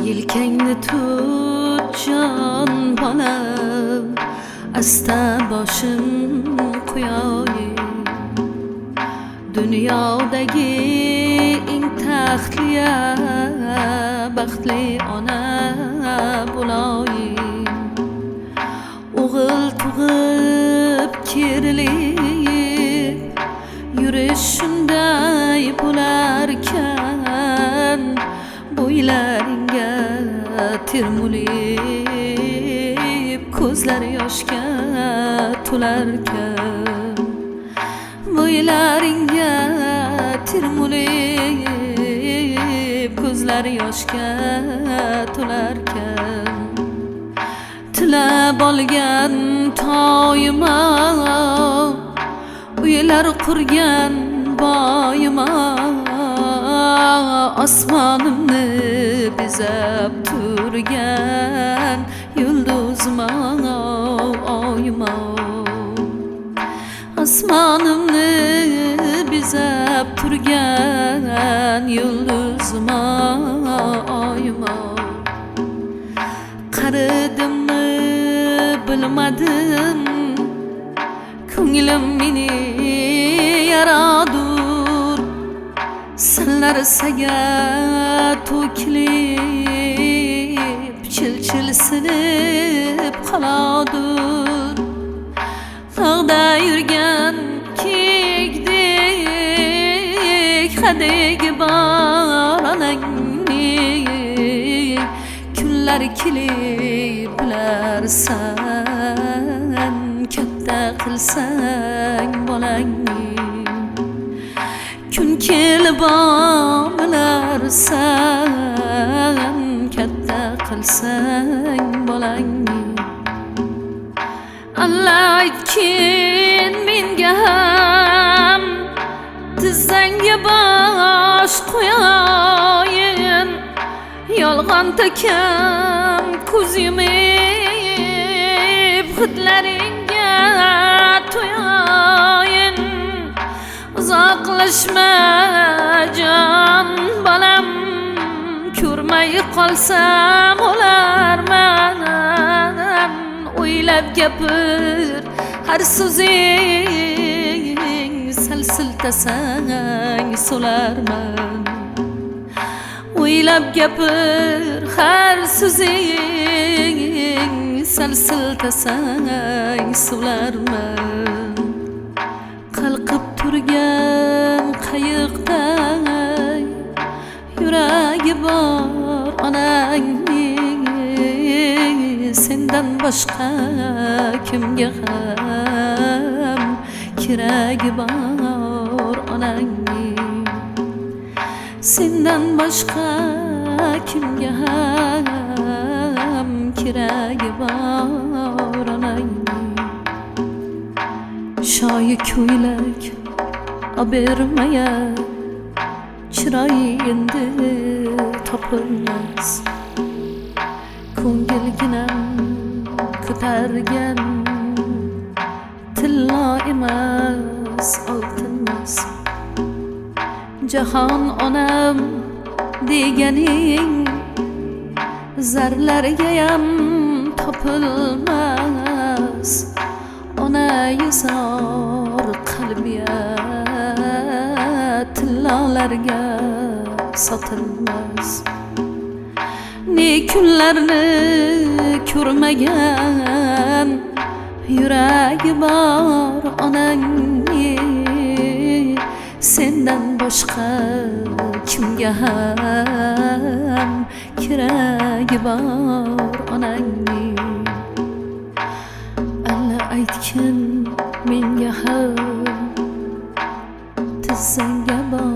Yelkangni tut jon bolam, asta boshim qo'yayim. Dunyodagi eng taxtli baxtli ona bo'layim. O'g'il tug'ib kerilib yurish shunday bo'larkan, bo'ylaringga termulib ko'zlar yoshga to'larkan, bo'ylaringga termulib ko'zlar yoshga to'larkan. Tilab olgan toyima, uylar qurgan boyima, osmonimni bezab turgan yulduzima, oyima, osmonimni bezab turgan yulduzima, oyima. Qaridimmi bilmadim, ko'nglim meni yaradur. Senlar saga to'kilib chil-chil sinib qoladur. Tog'da yurgan kekdek hadegi bor onangni, kunlar kelib bilarsan, katta qilsang bolangni. Kun kelib olarsan, katta qilsang bolangni. Allah aytkin menga ham, tizzangga bosh qo'yayin. Yolg'on takam ko'z yumib hidlaringga to'yayin. Uzoqlashma jon bolam, ko'rmay qolsam o'larman. O'ylab gapir har so'zing, sal siltasang so'larman. O'ylab gapir har so'zing, sal siltasang so'larman. Qalqib turgan qayiqday yuragi bor onangning, sendan boshqa kimga ham keragi bor onangning. Sendan boshqa kimga ham keragi bor onangning. Shoyi ko'ylak obermaya, chiroyi endi topilmas. Ko'ngilginam ko'targan tillo emas, oltinmas. Jahon onam deganing zarlargayam topilmas. Onai zor qalbiya tillolarga sotilmas. Ne kunlarni ko'rmagan yuragi bor onangni, sendan boshqa kimga ham keragi bor onangni. Allah aytkin menga ham, tizzangga bor